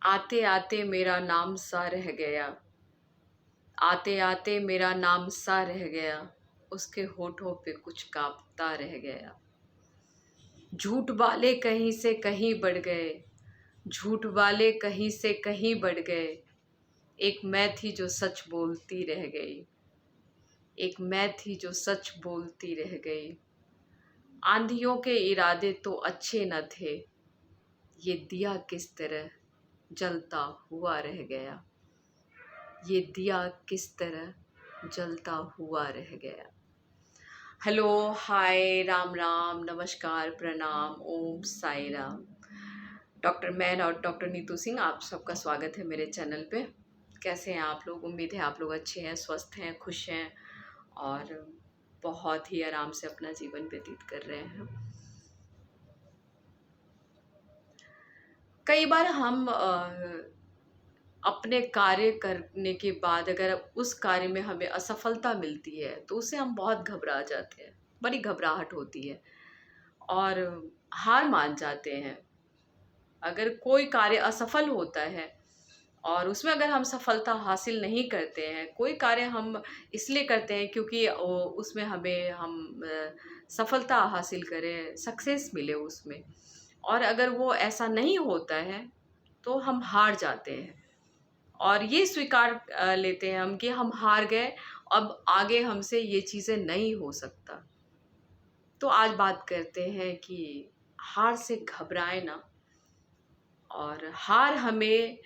आते आते मेरा नाम सा रह गया। आते आते मेरा नाम सा रह गया। उसके होठों पे कुछ कांपता रह गया। झूठ वाले कहीं से कहीं बढ़ गए। झूठ वाले कहीं से कहीं बढ़ गए। एक मैं थी जो सच बोलती रह गई। एक मैं थी जो सच बोलती रह गई। आंधियों के इरादे तो अच्छे न थे। ये दिया किस तरह जलता हुआ रह गया। ये दिया किस तरह जलता हुआ रह गया। हेलो, हाय, राम राम, नमस्कार, प्रणाम, ओम साई राम। डॉक्टर मैन और डॉक्टर नीतू सिंह, आप सबका स्वागत है मेरे चैनल पे। कैसे हैं आप लोग? उम्मीद है आप लोग अच्छे हैं, स्वस्थ हैं, खुश हैं और बहुत ही आराम से अपना जीवन व्यतीत कर रहे हैं। कई बार हम अपने कार्य करने के बाद अगर उस कार्य में हमें असफलता मिलती है तो उससे हम बहुत घबरा जाते हैं, बड़ी घबराहट होती है और हार मान जाते हैं। अगर कोई कार्य असफल होता है और उसमें अगर हम सफलता हासिल नहीं करते हैं, कोई कार्य हम इसलिए करते हैं क्योंकि उसमें हमें हम सफलता हासिल करें, सक्सेस मिले उसमें, और अगर वो ऐसा नहीं होता है तो हम हार जाते हैं और ये स्वीकार लेते हैं हम कि हम हार गए, अब आगे हमसे ये चीज़ें नहीं हो सकता। तो आज बात करते हैं कि हार से घबराए ना और हार हमें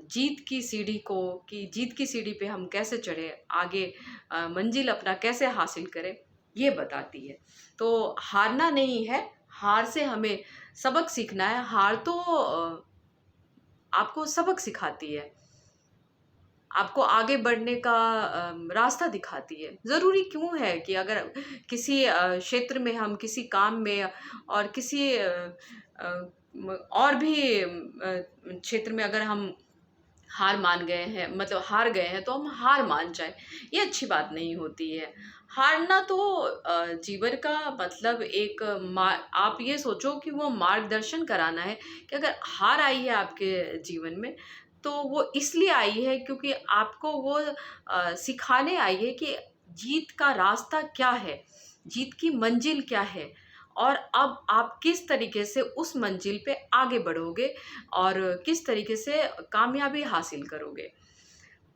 जीत की सीढ़ी पे हम कैसे चढ़े, आगे मंजिल अपना कैसे हासिल करें, ये बताती है। तो हारना नहीं है, हार से हमें सबक सीखना है। हार तो आपको सबक सिखाती है, आपको आगे बढ़ने का रास्ता दिखाती है। ज़रूरी क्यों है कि अगर किसी क्षेत्र में हम किसी काम में और किसी अ, और भी क्षेत्र में अगर हम हार मान गए हैं, मतलब हार गए हैं, तो हम हार मान जाएं, ये अच्छी बात नहीं होती है। हारना तो जीवन का मतलब एक आप ये सोचो कि वो मार्गदर्शन कराना है कि अगर हार आई है आपके जीवन में तो वो इसलिए आई है क्योंकि आपको वो सिखाने आई है कि जीत का रास्ता क्या है, जीत की मंजिल क्या है और अब आप किस तरीके से उस मंजिल पे आगे बढ़ोगे और किस तरीके से कामयाबी हासिल करोगे।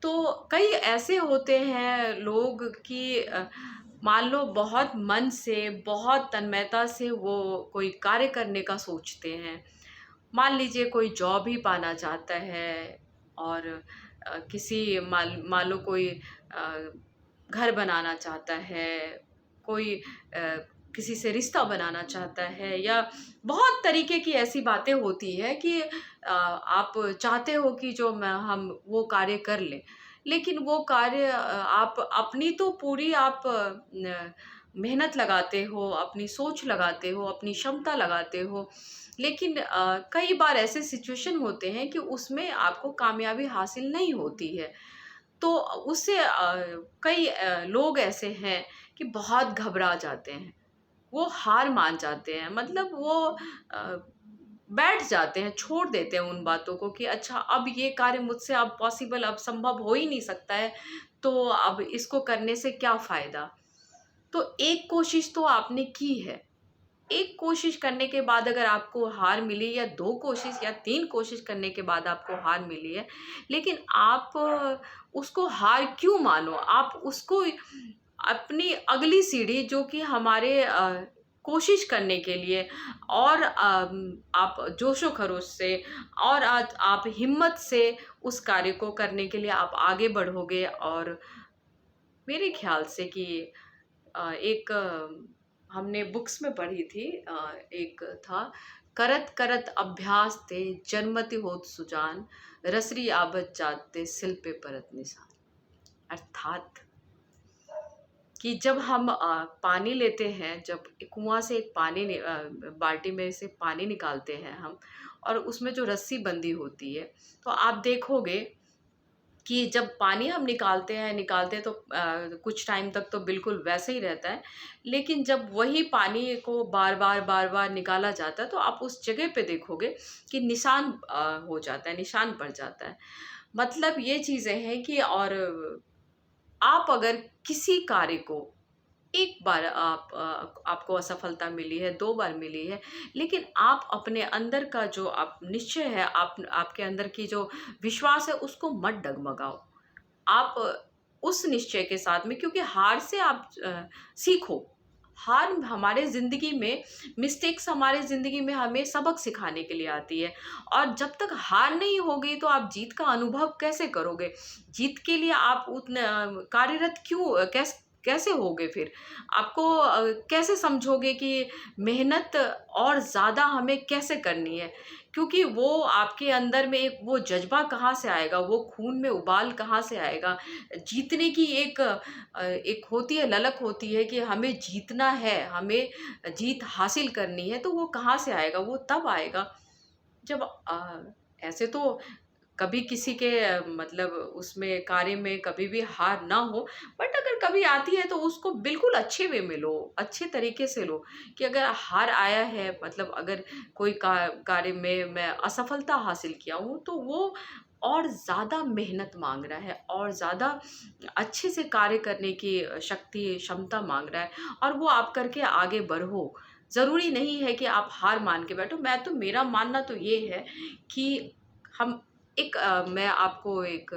तो कई ऐसे होते हैं लोग कि मान लो बहुत मन से, बहुत तन्मयता से वो कोई कार्य करने का सोचते हैं। मान लीजिए कोई जॉब ही पाना चाहता है और किसी मान लो कोई घर बनाना चाहता है, कोई किसी से रिश्ता बनाना चाहता है, या बहुत तरीके की ऐसी बातें होती है कि आप चाहते हो कि जो मैं हम वो कार्य कर लें, लेकिन वो कार्य आप अपनी तो पूरी आप मेहनत लगाते हो, अपनी सोच लगाते हो, अपनी क्षमता लगाते हो, लेकिन कई बार ऐसे सिचुएशन होते हैं कि उसमें आपको कामयाबी हासिल नहीं होती है। तो उससे कई लोग ऐसे हैं कि बहुत घबरा जाते हैं, वो हार मान जाते हैं, मतलब वो अ, बैठ जाते हैं, छोड़ देते हैं उन बातों को कि अच्छा अब ये कार्य मुझसे अब पॉसिबल, अब संभव हो ही नहीं सकता है, तो अब इसको करने से क्या फ़ायदा। तो एक कोशिश तो आपने की है, एक कोशिश करने के बाद अगर आपको हार मिली, या 2 कोशिश या 3 कोशिश करने के बाद आपको हार मिली है, लेकिन आप उसको हार क्यों मानो? आप उसको अपनी अगली सीढ़ी जो कि हमारे कोशिश करने के लिए और आप जोशो-खरोश से और आज आप हिम्मत से उस कार्य को करने के लिए आप आगे बढ़ोगे। और मेरे ख़्याल से कि एक हमने बुक्स में पढ़ी थी, एक था, करत करत अभ्यास ते जन्मति होत सुजान, रसरी आबत जाते सिल पे परत निशान। अर्थात कि जब हम पानी लेते हैं, जब कुआँ से एक बाल्टी में से पानी निकालते हैं हम, और उसमें जो रस्सी बंधी होती है, तो आप देखोगे कि जब पानी हम निकालते हैं तो कुछ टाइम तक तो बिल्कुल वैसे ही रहता है, लेकिन जब वही पानी को बार-बार निकाला जाता है, तो आप उस जगह पे देखोगे कि निशान हो जाता है, निशान पड़ जाता है। मतलब ये चीज़ें हैं कि और आप अगर किसी कार्य को एक बार आपको असफलता मिली है, 2 बार मिली है, लेकिन आप अपने अंदर का जो आप निश्चय है, आप आपके अंदर की जो विश्वास है, उसको मत डगमगाओ। आप उस निश्चय के साथ में, क्योंकि हार से आप सीखो। हार हमारे ज़िंदगी में, मिस्टेक्स हमारे ज़िंदगी में हमें सबक सिखाने के लिए आती है, और जब तक हार नहीं होगी तो आप जीत का अनुभव कैसे करोगे? जीत के लिए आप कार्यरत कैसे होगे फिर? आपको कैसे समझोगे कि मेहनत और ज़्यादा हमें कैसे करनी है? क्योंकि वो आपके अंदर में एक वो जज़्बा कहाँ से आएगा, वो खून में उबाल कहाँ से आएगा? जीतने की एक होती है, ललक होती है कि हमें जीतना है, हमें जीत हासिल करनी है, तो वो कहाँ से आएगा? वो तब आएगा जब ऐसे तो कभी किसी के मतलब उसमें कार्य में कभी भी हार ना हो, बट अगर कभी आती है तो उसको बिल्कुल अच्छे वे में लो, अच्छे तरीके से लो। कि अगर हार आया है, मतलब अगर कोई कार्य में मैं असफलता हासिल किया हूँ, तो वो और ज़्यादा मेहनत मांग रहा है, और ज़्यादा अच्छे से कार्य करने की शक्ति क्षमता मांग रहा है, और वो आप करके आगे बढ़ो। ज़रूरी नहीं है कि आप हार मान के बैठो। मेरा मानना तो ये है कि हम मैं आपको एक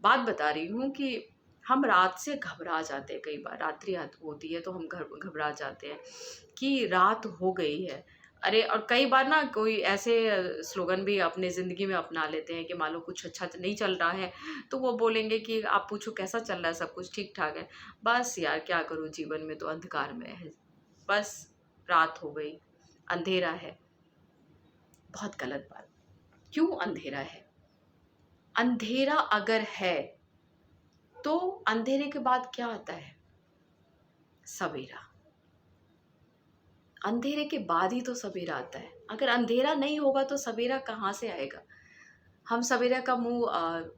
बात बता रही हूँ कि हम रात से घबरा जाते हैं, कई बार रात्रि होती है तो हम घबरा जाते हैं कि रात हो गई है। अरे, और कई बार ना कोई ऐसे स्लोगन भी अपने ज़िंदगी में अपना लेते हैं कि मान लो कुछ अच्छा नहीं चल रहा है, तो वो बोलेंगे कि आप पूछो कैसा चल रहा है, सब कुछ ठीक-ठाक है। बस यार क्या करूँ, जीवन में तो अंधकार में है। बस रात हो गई, अंधेरा है। बहुत गलत बात। क्यों अंधेरा है? अंधेरा अगर है, तो अंधेरे के बाद क्या आता है? सवेरा। अंधेरे के बाद ही तो सवेरा आता है। अगर अंधेरा नहीं होगा तो सवेरा कहाँ से आएगा? हम सवेरा का मुँह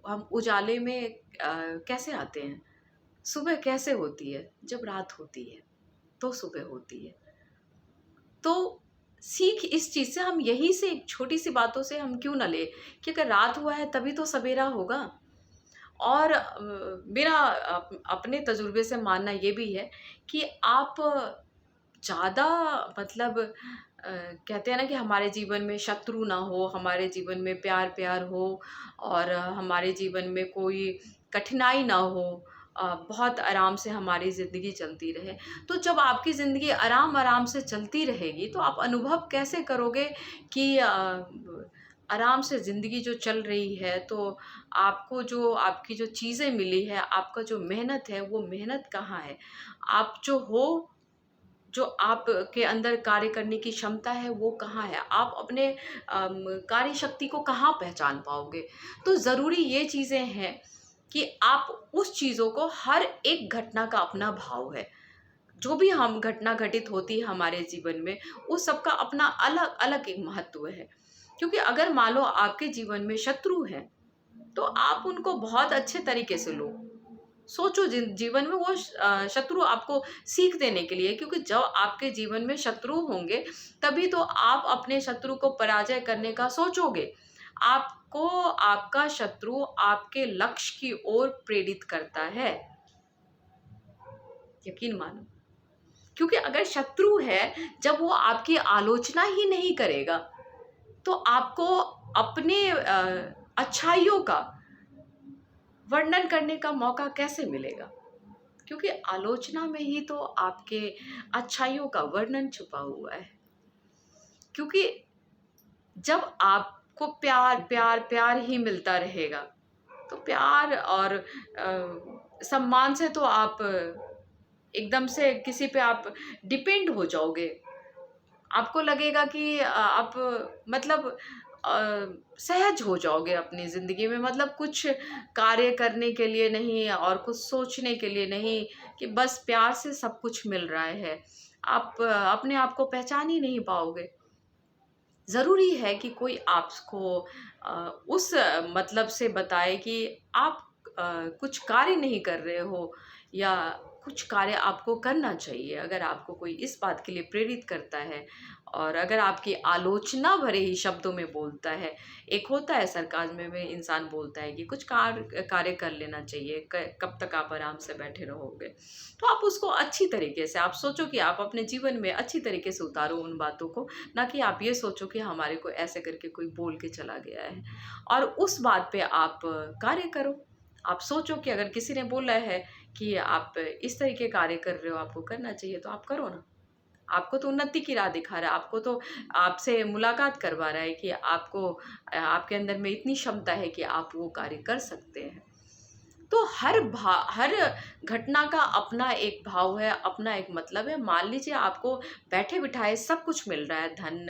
हम उजाले में कैसे आते हैं? सुबह कैसे होती है? जब रात होती है, तो सुबह होती है। तो सीख इस चीज़ से हम यही से छोटी-सी बातों से हम क्यों ना लें कि अगर रात हुआ है तभी तो सवेरा होगा। और मेरा अपने तजुर्बे से मानना ये भी है कि आप ज़्यादा मतलब कहते हैं ना कि हमारे जीवन में शत्रु ना हो, हमारे जीवन में प्यार-प्यार हो, और हमारे जीवन में कोई कठिनाई ना हो, बहुत आराम से हमारी ज़िंदगी चलती रहे। तो जब आपकी ज़िंदगी आराम-आराम से चलती रहेगी, तो आप अनुभव कैसे करोगे कि आराम से ज़िंदगी जो चल रही है, तो आपको जो आपकी जो चीज़ें मिली है, आपका जो मेहनत है, वो मेहनत कहाँ है? आप जो आपके अंदर कार्य करने की क्षमता है, वो कहाँ है? आप अपने कार्य शक्ति को कहाँ पहचान पाओगे? तो ज़रूरी ये चीज़ें हैं कि आप उस चीज़ों को, हर एक घटना का अपना भाव है। जो भी हम घटना घटित होती है हमारे जीवन में, उस सब का अपना अलग-अलग एक महत्व है। क्योंकि अगर मान लो आपके जीवन में शत्रु हैं, तो आप उनको बहुत अच्छे तरीके से लो। सोचो जीवन में वो शत्रु आपको सीख देने के लिए, क्योंकि जब आपके जीवन में शत्रु होंगे, तभी तो आप अपने शत्रु को पराजय करने का सोचोगे। आपको आपका शत्रु आपके लक्ष्य की ओर प्रेरित करता है, यकीन मानो। क्योंकि अगर शत्रु है, जब वो आपकी आलोचना ही नहीं करेगा, तो आपको अपने अच्छाइयों का वर्णन करने का मौका कैसे मिलेगा? क्योंकि आलोचना में ही तो आपके अच्छाइयों का वर्णन छुपा हुआ है। क्योंकि जब आपको प्यार ही मिलता रहेगा, तो प्यार और सम्मान से तो आप एकदम से किसी पे आप डिपेंड हो जाओगे। आपको लगेगा कि आप मतलब सहज हो जाओगे अपनी ज़िंदगी में, मतलब कुछ कार्य करने के लिए नहीं और कुछ सोचने के लिए नहीं, कि बस प्यार से सब कुछ मिल रहा है। आप अपने आप को पहचान ही नहीं पाओगे। ज़रूरी है कि कोई आपको उस मतलब से बताए कि आप कुछ कार्य नहीं कर रहे हो, या कुछ कार्य आपको करना चाहिए। अगर आपको कोई इस बात के लिए प्रेरित करता है और अगर आपकी आलोचना भरे ही शब्दों में बोलता है, एक होता है सरकाज़्म में इंसान बोलता है कि कुछ कार्य कर लेना चाहिए, कब तक आप आराम से बैठे रहोगे। तो आप उसको अच्छी तरीके से आप सोचो कि आप अपने जीवन में अच्छी तरीके से उतारो उन बातों को, ना कि आप ये सोचो कि हमारे को ऐसे करके कोई बोल के चला गया है और उस बात पे आप कार्य करो। आप सोचो कि अगर किसी ने बोला है कि आप इस तरह के कार्य कर रहे हो, आपको करना चाहिए, तो आप करो ना। आपको तो उन्नति की राह दिखा रहा है, आपको तो आपसे मुलाकात करवा रहा है कि आपको आपके अंदर में इतनी क्षमता है कि आप वो कार्य कर सकते हैं। तो हर घटना का अपना एक भाव है, अपना एक मतलब है। मान लीजिए आपको बैठे-बिठाए सब कुछ मिल रहा है, धन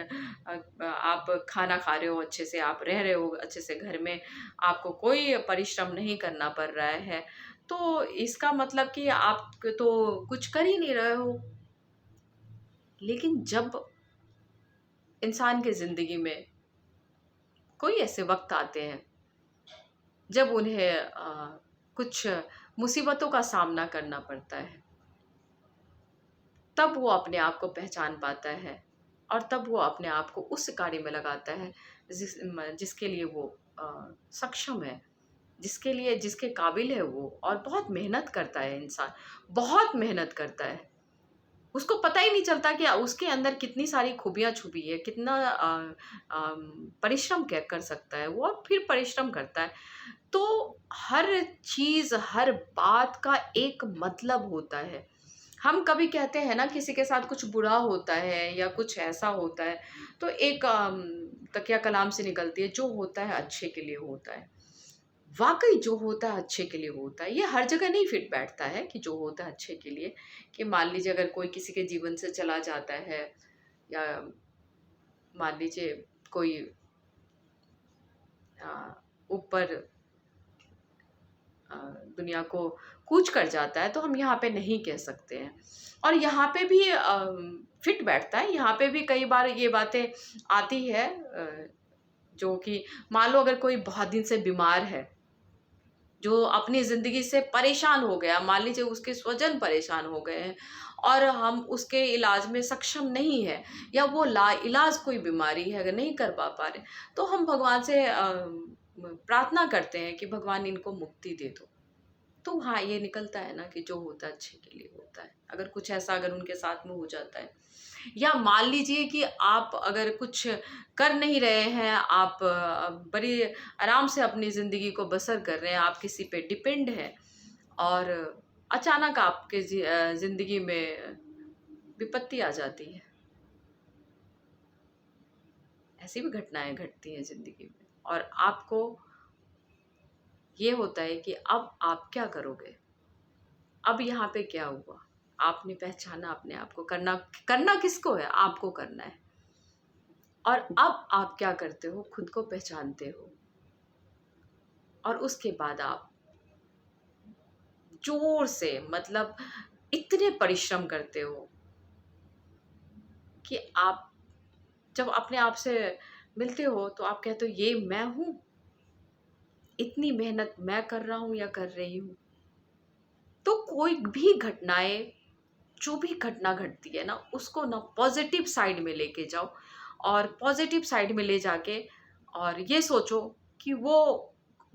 आप खाना खा रहे हो अच्छे से, आप रह रहे हो अच्छे से घर में, आपको कोई परिश्रम नहीं करना पड़ रहा है, तो इसका मतलब कि आप तो कुछ कर ही नहीं रहे हो। लेकिन जब इंसान की ज़िंदगी में कोई ऐसे वक़्त आते हैं, जब उन्हें कुछ मुसीबतों का सामना करना पड़ता है, तब वो अपने आप को पहचान पाता है और तब वो अपने आप को उस कार्य में लगाता है जिसके लिए वो सक्षम है, जिसके लिए जिसके काबिल है वो, और बहुत मेहनत करता है इंसान, बहुत मेहनत करता है। उसको पता ही नहीं चलता कि उसके अंदर कितनी सारी खूबियाँ छुपी है, कितना परिश्रम क्या कर सकता है वो, और फिर परिश्रम करता है। तो हर चीज़, हर बात का एक मतलब होता है। हम कभी कहते हैं ना किसी के साथ कुछ बुरा होता है या कुछ ऐसा होता है, तो एक तकिया कलाम से निकलती है, जो होता है अच्छे के लिए होता है। वाक़ई जो होता है अच्छे के लिए होता है। ये हर जगह नहीं फिट बैठता है कि जो होता है अच्छे के लिए, कि मान लीजिए अगर कोई किसी के जीवन से चला जाता है, या मान लीजिए कोई अ, ऊपर अ, दुनिया को कूच कर जाता है, तो हम यहाँ पे नहीं कह सकते हैं। और यहाँ पे भी फिट बैठता है, यहाँ पे भी कई बार ये बातें आती है, जो कि मान लो अगर कोई बहुत दिन से बीमार है, जो अपनी ज़िंदगी से परेशान हो गया, मान लीजिए उसके स्वजन परेशान हो गए हैं और हम उसके इलाज में सक्षम नहीं है, या वो लाइलाज कोई बीमारी है, अगर नहीं कर पा रहे, तो हम भगवान से प्रार्थना करते हैं कि भगवान इनको मुक्ति दे दो। तो हाँ, ये निकलता है ना कि जो होता है अच्छे के लिए होता है। अगर कुछ ऐसा अगर उनके साथ में हो जाता है, या मान लीजिए कि आप अगर कुछ कर नहीं रहे हैं, आप बड़ी आराम से अपनी ज़िंदगी को बसर कर रहे हैं, आप किसी पे डिपेंड हैं और अचानक आपके ज़िंदगी में विपत्ति आ जाती है। ऐसी भी घटनाएँ घटती हैं ज़िंदगी में, और आपको ये होता है कि अब आप क्या करोगे? अब यहाँ पे क्या हुआ? आपने पहचाना अपने आप को, करना करना किसको है? आपको करना है। और अब आप क्या करते हो? खुद को पहचानते हो, और उसके बाद आप ज़ोर से, मतलब इतने परिश्रम करते हो कि आप जब अपने आप से मिलते हो तो आप कहते हो ये मैं हूँ? इतनी मेहनत मैं कर रहा हूँ या कर रही हूँ? तो कोई भी घटनाएँ, जो भी घटना घटती है ना, उसको ना पॉजिटिव साइड में लेके जाओ, और पॉजिटिव साइड में ले जाके और ये सोचो कि वो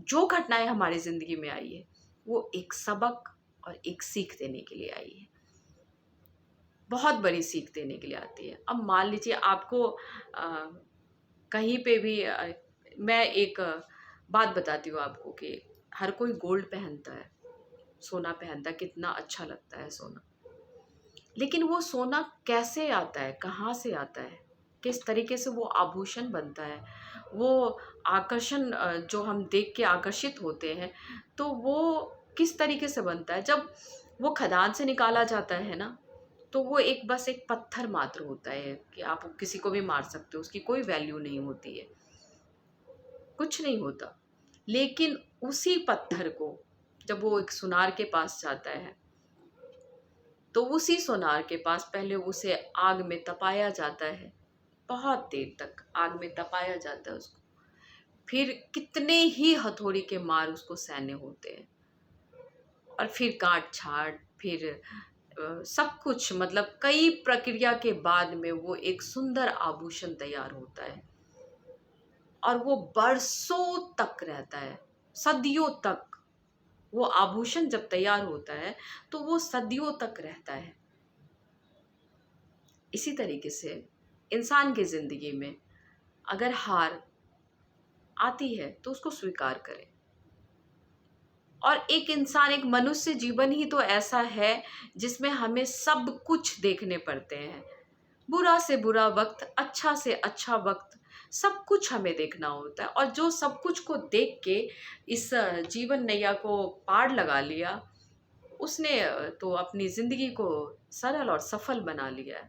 जो घटनाएं हमारी ज़िंदगी में आई है, वो एक सबक और एक सीख देने के लिए आई है, बहुत बड़ी सीख देने के लिए आती है। अब मान लीजिए आपको कहीं पे भी मैं एक बात बताती हूँ आपको कि हर कोई गोल्ड पहनता है, सोना पहनता है, कितना अच्छा लगता है सोना। लेकिन वो सोना कैसे आता है, कहाँ से आता है, किस तरीके से वो आभूषण बनता है, वो आकर्षण जो हम देख के आकर्षित होते हैं, तो वो किस तरीके से बनता है। जब वो खदान से निकाला जाता है ना, तो वो एक बस एक पत्थर मात्र होता है कि आप किसी को भी मार सकते हो, उसकी कोई वैल्यू नहीं होती है, कुछ नहीं होता। लेकिन उसी पत्थर को जब वो एक सुनार के पास जाता है, तो उसी सोनार के पास पहले उसे आग में तपाया जाता है, बहुत देर तक आग में तपाया जाता है उसको। फिर कितने ही हथौड़ी के मार उसको सहने होते हैं, और फिर काट छाट, फिर सब कुछ, मतलब कई प्रक्रिया के बाद में वो एक सुंदर आभूषण तैयार होता है, और वो बरसों तक रहता है, सदियों तक। वो आभूषण जब तैयार होता है तो वो सदियों तक रहता है। इसी तरीके से इंसान की जिंदगी में अगर हार आती है तो उसको स्वीकार करें। और एक इंसान, एक मनुष्य जीवन ही तो ऐसा है जिसमें हमें सब कुछ देखने पड़ते हैं। बुरा से बुरा वक्त, अच्छा से अच्छा वक्त, सब कुछ हमें देखना होता है। और जो सब कुछ को देख के इस जीवन नैया को पार लगा लिया, उसने तो अपनी ज़िंदगी को सरल और सफल बना लिया है।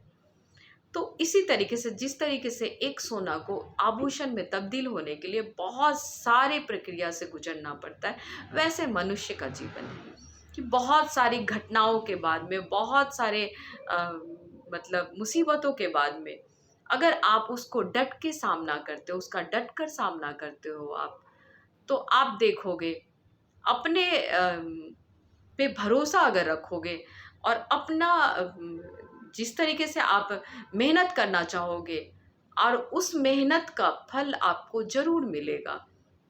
तो इसी तरीके से, जिस तरीके से एक सोना को आभूषण में तब्दील होने के लिए बहुत सारे प्रक्रिया से गुजरना पड़ता है, वैसे मनुष्य का जीवन है कि बहुत सारी घटनाओं के बाद में, बहुत सारे अ, मतलब मुसीबतों के बाद में, अगर आप उसको डट के सामना करते हो, उसका डट कर सामना करते हो आप, तो आप देखोगे अपने पे भरोसा अगर रखोगे, और अपना जिस तरीके से आप मेहनत करना चाहोगे, और उस मेहनत का फल आपको ज़रूर मिलेगा।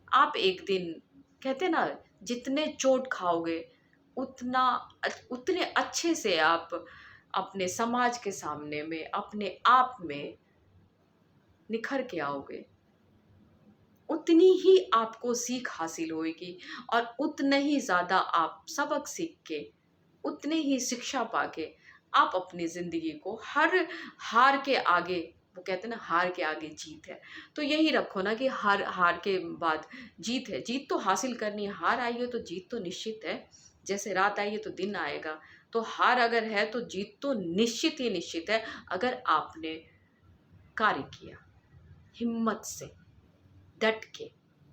आप एक दिन, कहते हैं ना, जितने चोट खाओगे उतना उतने अच्छे से आप अपने समाज के सामने में, अपने आप में निखर के आओगे। उतनी ही आपको सीख हासिल होएगी, और उतना ही ज़्यादा आप सबक सीख के, उतने ही शिक्षा पाके आप अपनी ज़िंदगी को हर हार के आगे, वो कहते हैं ना, हार के आगे जीत है, तो यही रखो ना कि हर हार के बाद जीत है। जीत तो हासिल करनी है, हार आई है तो जीत तो निश्चित है। जैसे रात आई है तो दिन आएगा, तो हार अगर है तो जीत तो निश्चित ही निश्चित है, अगर आपने कार्य किया, हिम्मत से डट के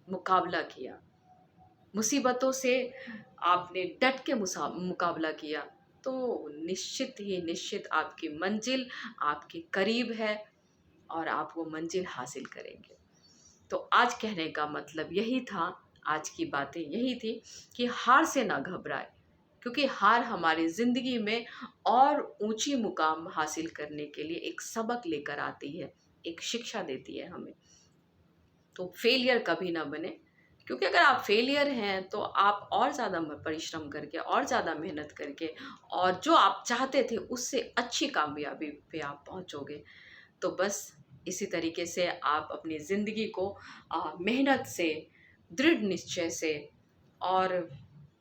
मुकाबला किया, मुसीबतों से आपने डट के मुकाबला किया, तो निश्चित ही निश्चित आपकी मंजिल आपके करीब है, और आप वो मंजिल हासिल करेंगे। तो आज कहने का मतलब यही था, आज की बातें यही थी कि हार से ना घबराए, क्योंकि हार हमारी ज़िंदगी में और ऊंची मुकाम हासिल करने के लिए एक सबक लेकर आती है, एक शिक्षा देती है हमें। तो फेलियर कभी ना बने, क्योंकि अगर आप फेलियर हैं तो आप और ज़्यादा परिश्रम करके, और ज़्यादा मेहनत करके, और जो आप चाहते थे उससे अच्छी कामयाबी पे आप पहुंचोगे। तो बस इसी तरीके से आप अपनी ज़िंदगी को मेहनत से, दृढ़ निश्चय से, और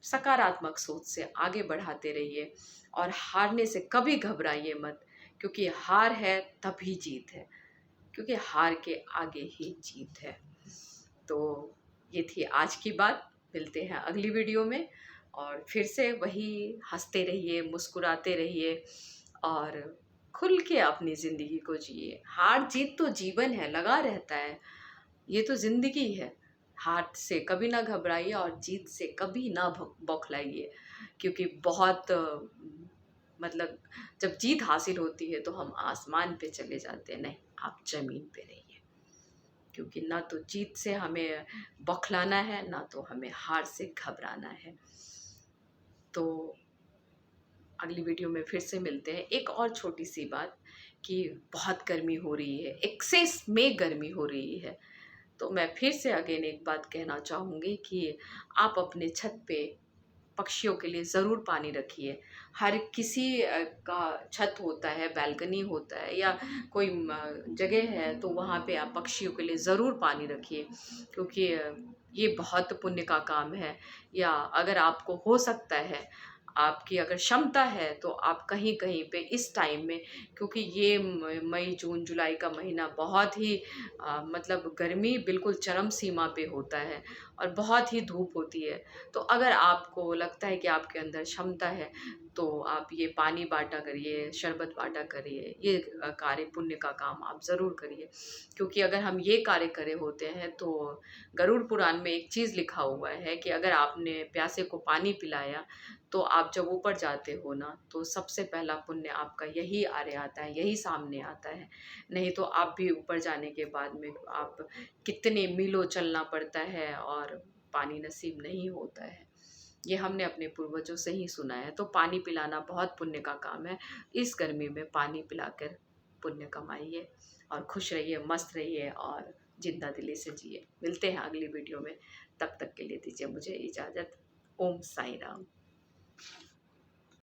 सकारात्मक सोच से आगे बढ़ाते रहिए, और हारने से कभी घबराइए मत, क्योंकि हार है तभी जीत है, क्योंकि हार के आगे ही जीत है। तो ये थी आज की बात। मिलते हैं अगली वीडियो में, और फिर से वही हंसते रहिए, मुस्कुराते रहिए, और खुल के अपनी ज़िंदगी को जिए। हार जीत तो जीवन है, लगा रहता है, ये तो ज़िंदगी है। हार से कभी ना घबराइए, और जीत से कभी ना बौखलाइए, क्योंकि बहुत मतलब जब जीत हासिल होती है तो हम आसमान पे चले जाते हैं। नहीं, आप ज़मीन पे रहिए, क्योंकि ना तो जीत से हमें बौखलाना है, ना तो हमें हार से घबराना है। तो अगली वीडियो में फिर से मिलते हैं। एक और छोटी सी बात, कि बहुत गर्मी हो रही है, एक्सेस में गर्मी हो रही है, तो मैं फिर से अगेन एक बात कहना चाहूँगी कि आप अपने छत पे पक्षियों के लिए ज़रूर पानी रखिए। हर किसी का छत होता है, बालकनी होता है, या कोई जगह है, तो वहाँ पे आप पक्षियों के लिए ज़रूर पानी रखिए, क्योंकि ये बहुत पुण्य का काम है। या अगर आपको हो सकता है, आपकी अगर क्षमता है, तो आप कहीं कहीं पे इस टाइम में, क्योंकि ये मई जून जुलाई का महीना बहुत ही मतलब गर्मी बिल्कुल चरम सीमा पे होता है, और बहुत ही धूप होती है। तो अगर आपको लगता है कि आपके अंदर क्षमता है, तो आप ये पानी बाँटा करिए, शरबत बाँटा करिए, ये कार्य पुण्य का काम आप ज़रूर करिए। क्योंकि अगर हम ये कार्य करे होते हैं तो गरुड़ पुराण में एक चीज़ लिखा हुआ है कि अगर आपने प्यासे को पानी पिलाया तो आप जब ऊपर जाते हो ना तो सबसे पहला पुण्य आपका यही आड़े आता है, यही सामने आता है। नहीं तो आप भी ऊपर जाने के बाद में आप कितने मीलों चलना पड़ता है और पानी नसीब नहीं होता है। ये हमने अपने पूर्वजों से ही सुना है। तो पानी पिलाना बहुत पुण्य का काम है। इस गर्मी में पानी पिलाकर पुण्य कमाइए और खुश रहिए, मस्त रहिए और जिंदा दिली से जिए। मिलते हैं अगली वीडियो में, तब तक के लिए दीजिए मुझे इजाज़त। ओम साई राम।